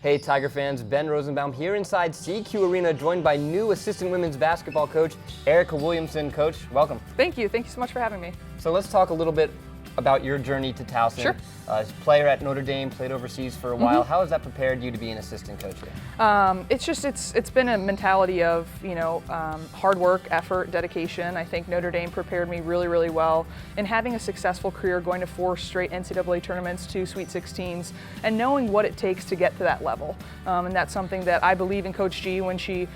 Hey Tiger fans, Ben Rosenbaum here inside CQ Arena, joined by new assistant women's basketball coach, Erica Williamson. Coach, welcome. Thank you so much for having me. So let's talk a little bit about your journey to Towson. Sure. As a player at Notre Dame, played overseas for a while. How has that prepared you to be an assistant coach here? It's been a mentality of, hard work, effort, dedication. I think Notre Dame prepared me really well in having a successful career, going to 4 straight NCAA tournaments, 2 Sweet 16s, and knowing what it takes to get to that level. And that's something that I believe in Coach G. When she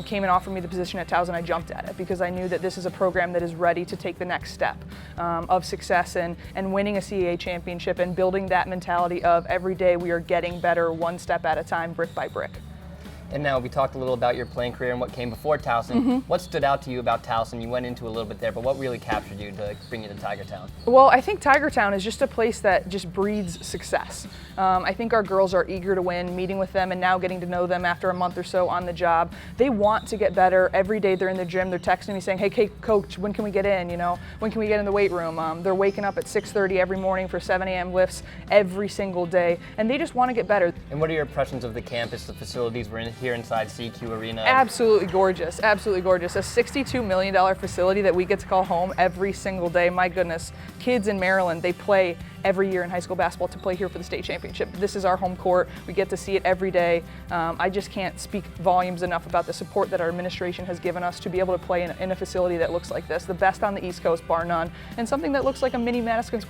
came and offered me the position at Towson, I jumped at it because I knew that this is a program that is ready to take the next step of success and winning a CAA championship and building that mentality of every day we are getting better one step at a time, brick by brick. And now we talked a little about your playing career and what came before Towson. What stood out to you about Towson? You went into a little bit there, but what really captured you to bring you to Tiger Town? Well, I think Tiger Town is just a place that just breeds success. I think our girls are eager to win, meeting with them and now getting to know them after a month or so on the job. They want to get better. Every day they're in the gym, they're texting me saying, hey coach, when can we get in? When can we get in the weight room? They're waking up at 6:30 every morning for 7 a.m. lifts every single day, and they just want to get better. And what are your impressions of the campus, the facilities we're in here inside CQ Arena? Absolutely gorgeous, absolutely gorgeous. A $62 million facility that we get to call home every single day. My goodness, kids in Maryland, they play every year in high school basketball to play here for the state championship. This is our home court. We get to see it every day. I just can't speak volumes enough about the support that our administration has given us to be able to play in a facility that looks like this, the best on the East Coast, bar none, and something that looks like a mini Madison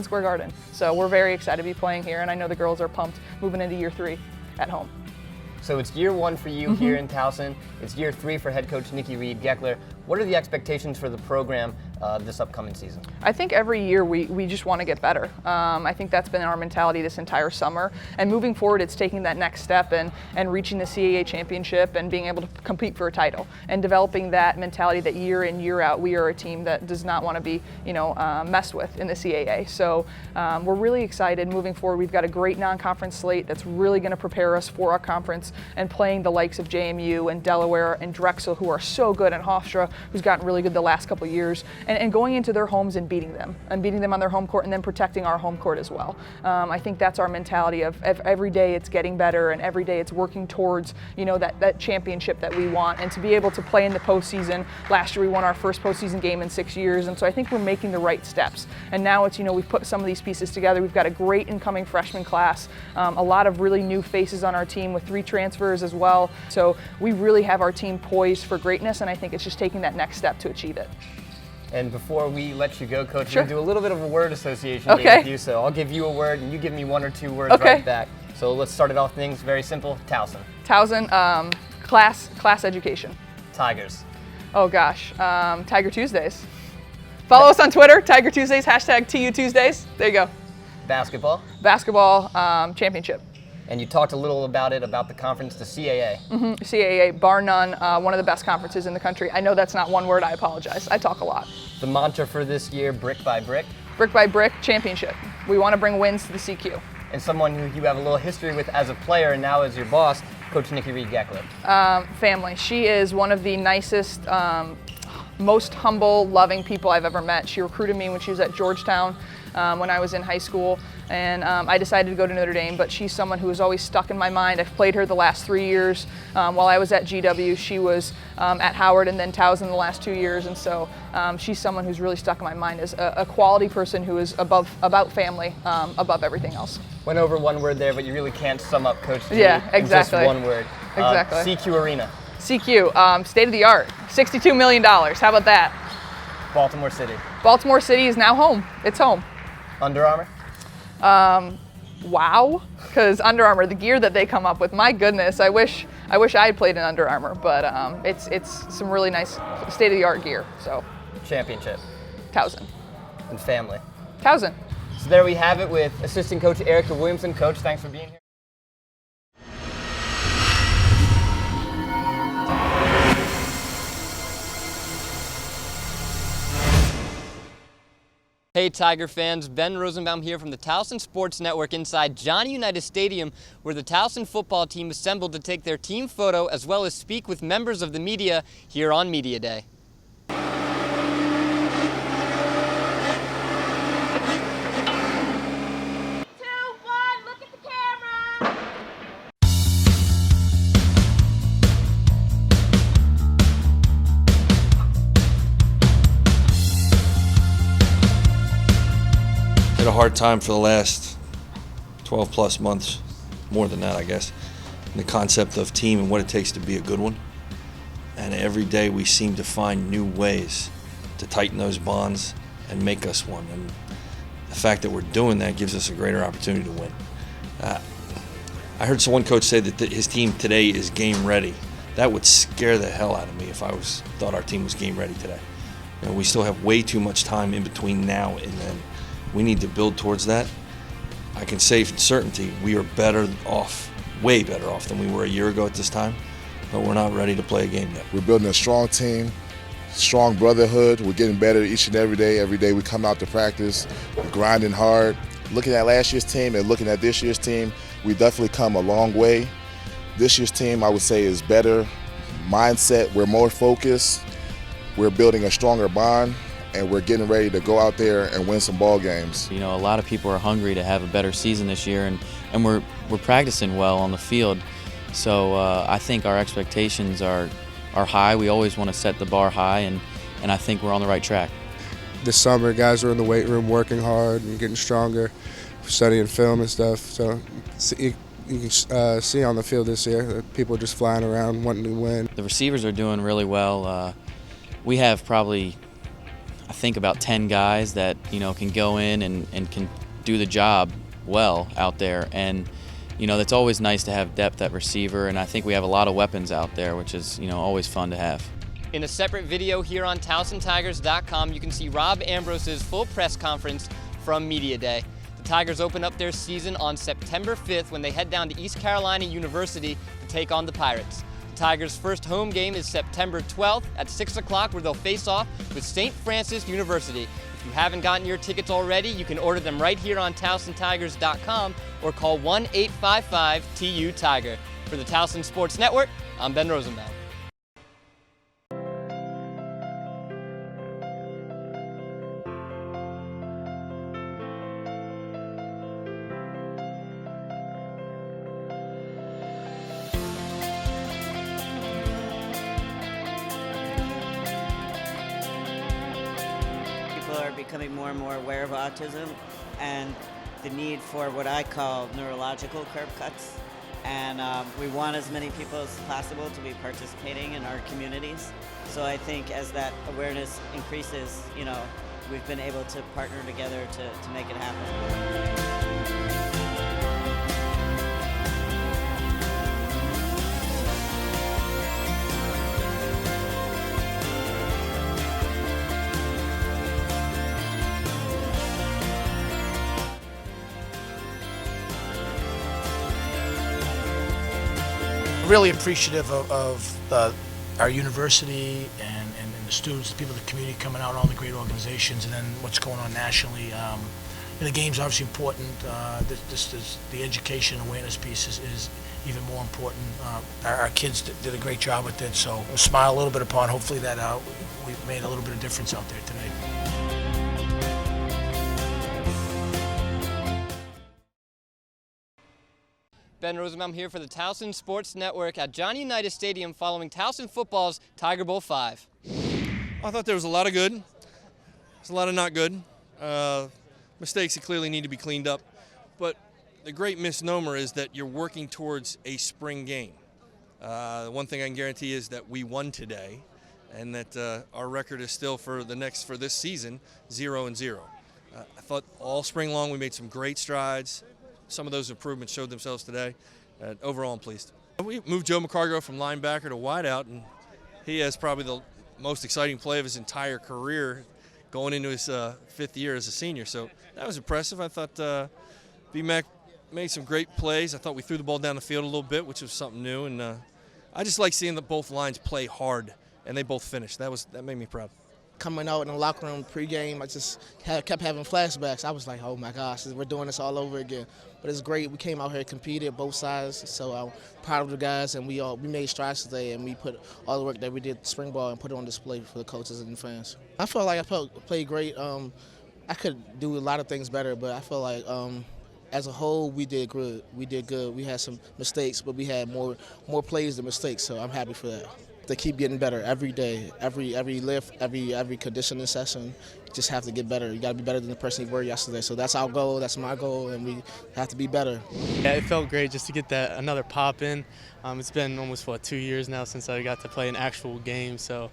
Square Garden. So we're very excited to be playing here, and I know the girls are pumped moving into year 3 at home. So it's year 1 for you here in Towson. It's year 3 for head coach Nikki Reed-Geckler. What are the expectations for the program this upcoming season? I think every year we just want to get better. I think that's been our mentality this entire summer. And moving forward, it's taking that next step and reaching the CAA championship and being able to compete for a title and developing that mentality that year in, year out, we are a team that does not want to be messed with in the CAA. So we're really excited moving forward. We've got a great non-conference slate that's really going to prepare us for our conference and playing the likes of JMU and Delaware and Drexel, who are so good, and Hofstra, who's gotten really good the last couple of years, and going into their homes and beating them on their home court and then protecting our home court as well. I think that's our mentality of every day it's getting better and every day it's working towards that championship that we want, and to be able to play in the postseason. Last year we won our first postseason game in 6 years, and so I think we're making the right steps. And now it's we've put some of these pieces together. We've got a great incoming freshman class, a lot of really new faces on our team with 3 transfers as well. So we really have our team poised for greatness, and I think it's just taking that next step to achieve it. And before we let you go, Coach, Sure. we're going to do a little bit of a word association game with you. So I'll give you a word, and you give me 1 or 2 words right back. So let's start it off things very simple. Towson. Towson, class education. Tigers. Oh gosh, Tiger Tuesdays. Follow us on Twitter, Tiger Tuesdays, #TU Tuesdays. There you go. Basketball. Basketball, championship. And you talked a little about the conference, the CAA. CAA, bar none, one of the best conferences in the country. I know that's not one word, I apologize. I talk a lot. The mantra for this year, brick by brick. Brick by brick, championship. We want to bring wins to the CQ. And someone who you have a little history with as a player and now as your boss, Coach Nikki Reed-Geckler. Family. She is one of the nicest, most humble, loving people I've ever met. She recruited me when she was at Georgetown when I was in high school, and I decided to go to Notre Dame, but she's someone who has always stuck in my mind. I've played her the last 3 years. While I was at GW, she was at Howard and then Towson the last 2 years, and so she's someone who's really stuck in my mind as a quality person who is about family, above everything else. Went over one word there, but you really can't sum up Coach G Yeah, exactly. in just one word. Exactly. CQ Arena. CQ, state of the art, $62 million. How about that? Baltimore City. Baltimore City is now home. It's home. Under Armour? Wow, because Under Armour, the gear that they come up with, my goodness, I wish I had played in Under Armour, but it's some really nice state-of-the-art gear. So Championship. Towson. And family. Towson. So there we have it with assistant coach Erica Williamson. Coach, thanks for being here. Hey Tiger fans, Ben Rosenbaum here from the Towson Sports Network inside Johnny Unitas Stadium, where the Towson football team assembled to take their team photo as well as speak with members of the media here on Media Day. Had a hard time for the last 12 plus months, more than that I guess, in the concept of team and what it takes to be a good one. And every day we seem to find new ways to tighten those bonds and make us one. And the fact that we're doing that gives us a greater opportunity to win. I heard one coach say that his team today is game ready. That would scare the hell out of me if I thought our team was game ready today. You know, we still have way too much time in between now and then. We need to build towards that. I can say with certainty we are better off, way better off than we were a year ago at this time, but we're not ready to play a game yet. We're building a strong team, strong brotherhood. We're getting better each and every day. Every day we come out to practice, we're grinding hard. Looking at last year's team and looking at this year's team, we definitely come a long way. This year's team, I would say, is better mindset. We're more focused. We're building a stronger bond, and we're getting ready to go out there and win some ball games. You know, a lot of people are hungry to have a better season this year, and we're practicing well on the field. So I think our expectations are high. We always want to set the bar high, and I think we're on the right track. This summer, guys are in the weight room working hard and getting stronger, studying film and stuff. So you can see on the field this year that people are just flying around wanting to win. The receivers are doing really well. We have probably, I think, about 10 guys that, you know, can go in and can do the job well out there. And, you know, that's always nice to have depth at receiver, and I think we have a lot of weapons out there, which is, you know, always fun to have. In a separate video here on TowsonTigers.com, you can see Rob Ambrose's full press conference from Media Day. The Tigers open up their season on September 5th when they head down to East Carolina University to take on the Pirates. The Tigers' first home game is September 12th at 6 o'clock, where they'll face off with St. Francis University. If you haven't gotten your tickets already, you can order them right here on TowsonTigers.com or call 1-855-TU-TIGER. For the Towson Sports Network, I'm Ben Rosenbaum. People are becoming more and more aware of autism and the need for what I call neurological curb cuts. And we want as many people as possible to be participating in our communities. So I think as that awareness increases, you know, we've been able to partner together to make it happen. Really appreciative of our university and the students, the people in the community coming out, all the great organizations, and then what's going on nationally. the game's obviously important. The education awareness piece is even more important. Our kids did a great job with it, so we'll smile a little bit upon hopefully that we've made a little bit of difference out there today. Ben Rosenbaum here for the Towson Sports Network at Johnny Unitas Stadium following Towson football's Tiger Bowl 5. I thought there was a lot of good. There's a lot of not good. Mistakes that clearly need to be cleaned up. But the great misnomer is that you're working towards a spring game. One thing I can guarantee is that we won today, and that our record is still for this season 0-0. I thought all spring long we made some great strides. Some of those improvements showed themselves today. Overall, I'm pleased. We moved Joe McCargo from linebacker to wideout, and he has probably the most exciting play of his entire career going into his 5th year as a senior. So that was impressive. I thought B-Mac made some great plays. I thought we threw the ball down the field a little bit, which was something new. And I just like seeing that both lines play hard, and they both finished. That made me proud. Coming out in the locker room pregame, I just kept having flashbacks. I was like, oh my gosh, we're doing this all over again. But it's great. We came out here, competed both sides, so I'm proud of the guys, and we made strides today, and we put all the work that we did spring ball and put it on display for the coaches and the fans. I felt like I played great. I could do a lot of things better, but I feel like as a whole we did good. We did good. We had some mistakes, but we had more plays than mistakes, so I'm happy for that. They keep getting better every day, every lift, every conditioning session. You just have to get better. You got to be better than the person you were yesterday. So that's our goal. That's my goal, and we have to be better. Yeah, it felt great just to get another pop in. It's been almost 2 years now since I got to play an actual game. So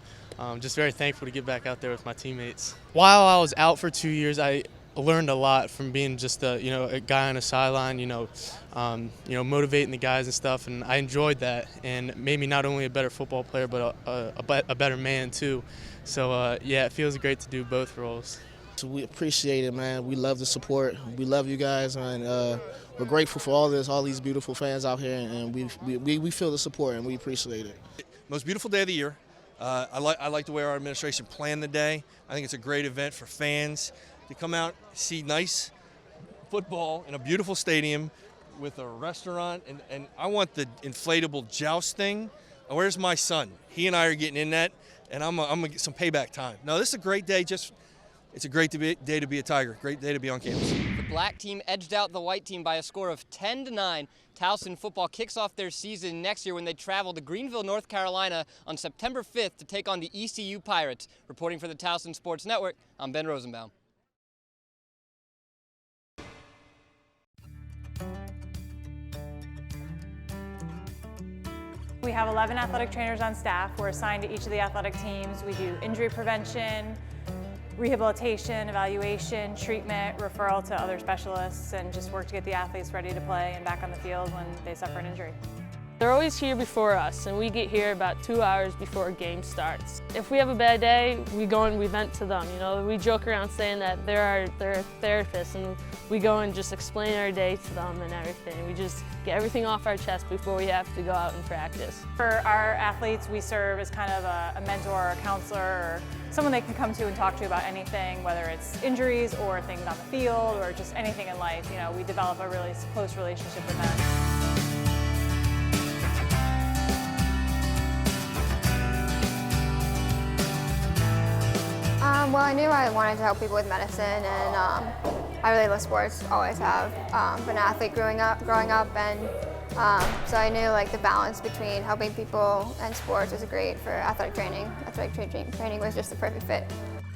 just very thankful to get back out there with my teammates. While I was out for 2 years, I learned a lot from being just a guy on a sideline, motivating the guys and stuff, and I enjoyed that, and it made me not only a better football player but a better man too. So yeah, it feels great to do both roles. So we appreciate it, man. We love the support. We love you guys, and we're grateful for all these beautiful fans out here, and we feel the support and we appreciate it. Most beautiful day of the year. I like the way our administration planned the day. I think it's a great event for fans to come out, see nice football in a beautiful stadium with a restaurant, and I want the inflatable joust thing. Where's my son? He and I are getting in that, and I'm gonna get some payback time. No, this is a great day. It's a great day to be a Tiger. Great day to be on campus. The black team edged out the white team by a score of 10-9. Towson football kicks off their season next year when they travel to Greenville, North Carolina on September 5th to take on the ECU Pirates. Reporting for the Towson Sports Network, I'm Ben Rosenbaum. We have 11 athletic trainers on staff. We're assigned to each of the athletic teams. We do injury prevention, rehabilitation, evaluation, treatment, referral to other specialists, and just work to get the athletes ready to play and back on the field when they suffer an injury. They're always here before us, and we get here about 2 hours before a game starts. If we have a bad day, we go and we vent to them. We joke around saying that they're therapists, and we go and just explain our day to them and everything. We just get everything off our chest before we have to go out and practice. For our athletes, we serve as kind of a mentor or a counselor or someone they can come to and talk to about anything, whether it's injuries or things on the field or just anything in life. We develop a really close relationship with them. Well, I knew I wanted to help people with medicine, and I really love sports, always have. Been an athlete growing up, and so I knew the balance between helping people and sports was great for athletic training. Athletic training was just the perfect fit.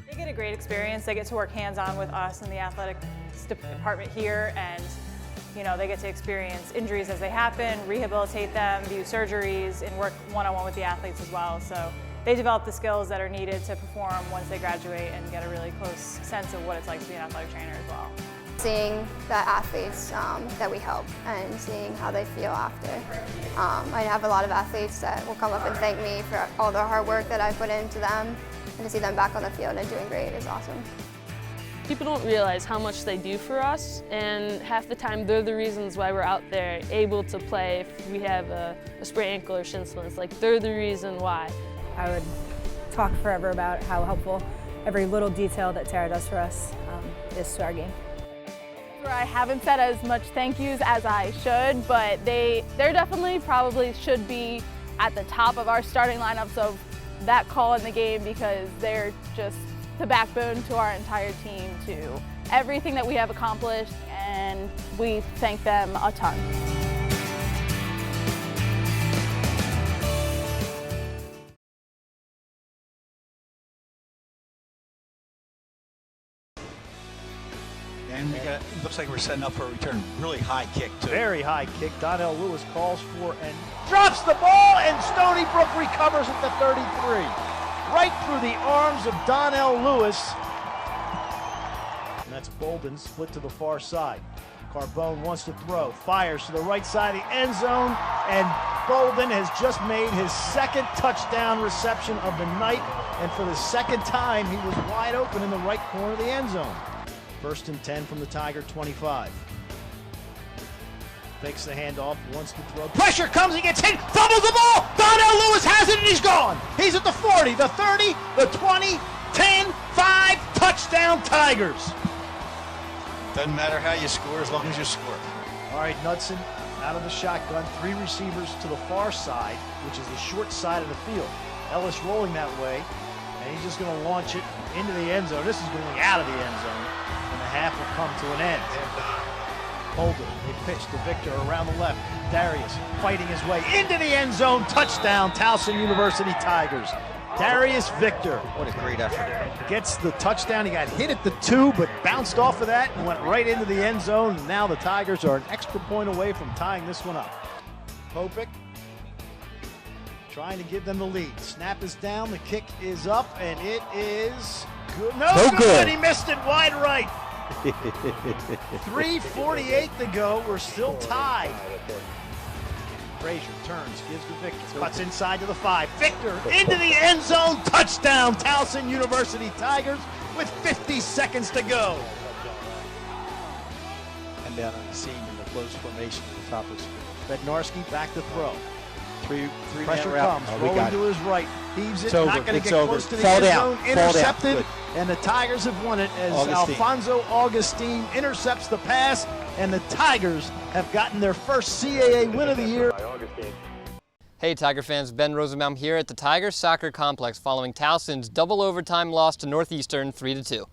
They get a great experience. They get to work hands-on with us in the athletics department here, and they get to experience injuries as they happen, rehabilitate them, do surgeries, and work one-on-one with the athletes as well. So they develop the skills that are needed to perform once they graduate and get a really close sense of what it's like to be an athletic trainer as well. Seeing the athletes that we help and seeing how they feel after. I have a lot of athletes that will come up and thank me for all the hard work that I put into them, and to see them back on the field and doing great is awesome. People don't realize how much they do for us, and half the time they're the reasons why we're out there able to play if we have a sprained ankle or shin splints. They're the reason why. I would talk forever about how helpful every little detail that Tara does for us is to our game. Where I haven't said as much thank yous as I should, but they're definitely probably should be at the top of our starting lineups of that call in the game, because they're just the backbone to our entire team, to everything that we have accomplished, and we thank them a ton. And looks like we're setting up for a return. Really high kick, too. Very high kick. Donnell Lewis calls for and drops the ball, and Stony Brook recovers at the 33. Right through the arms of Donnell Lewis. And that's Bolden split to the far side. Carbone wants to throw, fires to the right side of the end zone, and Bolden has just made his second touchdown reception of the night, and for the second time, he was wide open in the right corner of the end zone. 1st and 10 from the Tiger 25. Fakes the handoff, wants to throw. Pressure comes, he gets hit, fumbles the ball! Donnell Lewis has it, and he's gone! He's at the 40, the 30, the 20, 10, 5, touchdown Tigers! Doesn't matter how you score as long as you score. All right, Knudsen out of the shotgun, 3 receivers to the far side, which is the short side of the field. Ellis rolling that way, and he's just going to launch it into the end zone. This is going out of the end zone, and the half will come to an end. Holder, they pitch to Victor around the left. Darius fighting his way into the end zone. Touchdown, Towson University Tigers. Darius Victor. What a great effort. Gets the touchdown. He got hit at the 2, but bounced off of that and went right into the end zone. And now the Tigers are an extra point away from tying this one up. Popik trying to give them the lead. Snap is down, the kick is up, and it is good. No good. He missed it wide right. 3:48 to go. We're still tied. Frazier turns, gives to Victor, cuts inside to the 5. Victor into the end zone, touchdown, Towson University Tigers with 50 seconds to go. And down on the seam in the close formation at the top of the screen. Bednarski back to throw. Three Pressure route. comes, rolling to his right, heaves it, It's over. not going to It's get over. close to the Fall end down. zone, Fall down. intercepted, Good. and the Tigers have won it as Augustine. Alfonso Augustine intercepts the pass, and the Tigers have gotten their first CAA win of the year. Hey Tiger fans, Ben Rosenbaum here at the Tigers Soccer Complex following Towson's double overtime loss to Northeastern 3-2.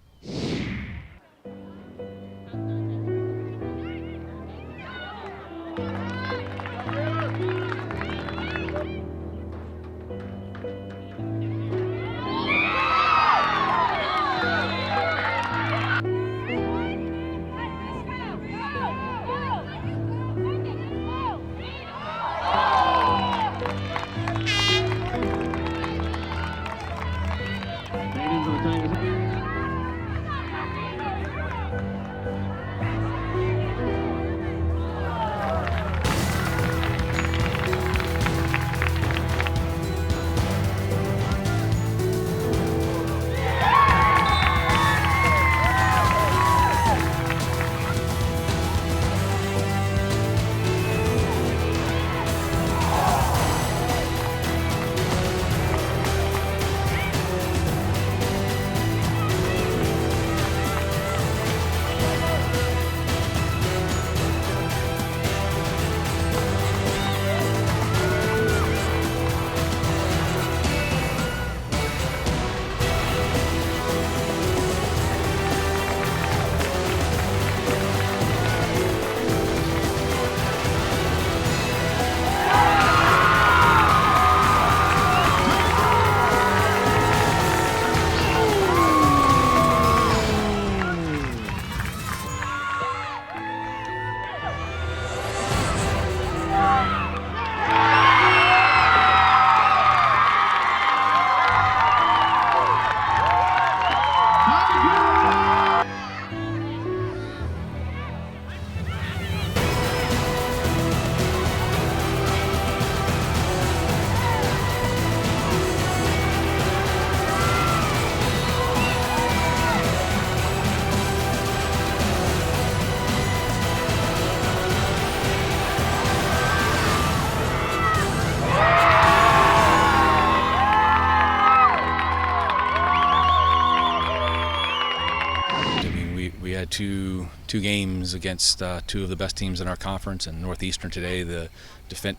had two games against two of the best teams in our conference, and Northeastern today, the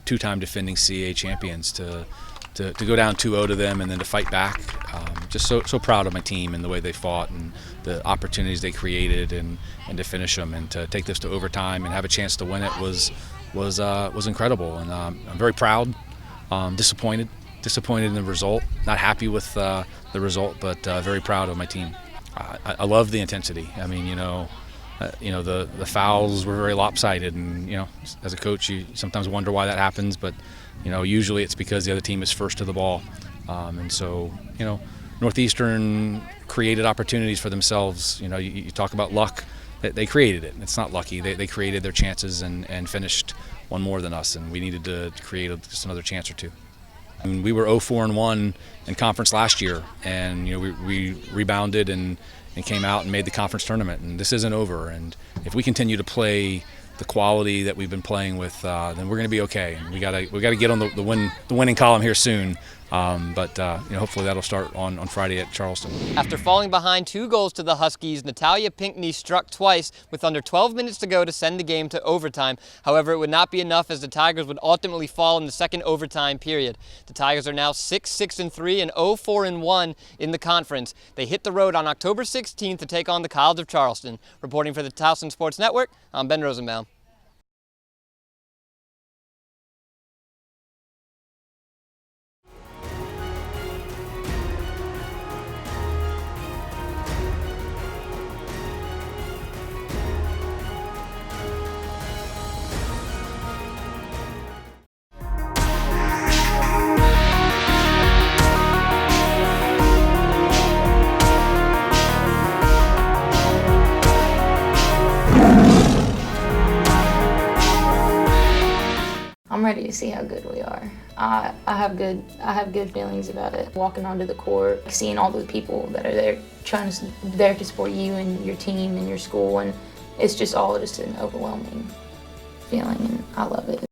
two-time defending CAA champions, to go down 2-0 to them and then to fight back. Just so proud of my team and the way they fought and the opportunities they created and to finish them and to take this to overtime and have a chance to win it was incredible. And I'm very proud, disappointed in the result, not happy with the result, but very proud of my team. I love the intensity. I mean, the fouls were very lopsided, and as a coach, you sometimes wonder why that happens. But usually it's because the other team is first to the ball, and so Northeastern created opportunities for themselves. You talk about luck. They created it. It's not lucky. They created their chances and finished one more than us, and we needed to create just another chance or two. And we were 0-4-1 in conference last year, and we rebounded and came out and made the conference tournament. And this isn't over. And if we continue to play the quality that we've been playing with, then we're going to be okay. And we got to get on the winning column here soon. But hopefully that'll start on Friday at Charleston. After falling behind 2 goals to the Huskies, Natalia Pinckney struck twice with under 12 minutes to go to send the game to overtime. However, it would not be enough, as the Tigers would ultimately fall in the second overtime period. The Tigers are now 6-6-3 and 0-4-1 in the conference. They hit the road on October 16th to take on the College of Charleston. Reporting for the Towson Sports Network, I'm Ben Rosenbaum. I'm ready to see how good we are. I have good feelings about it. Walking onto the court, seeing all the people that are there, there to support you and your team and your school, and it's just an overwhelming feeling, and I love it.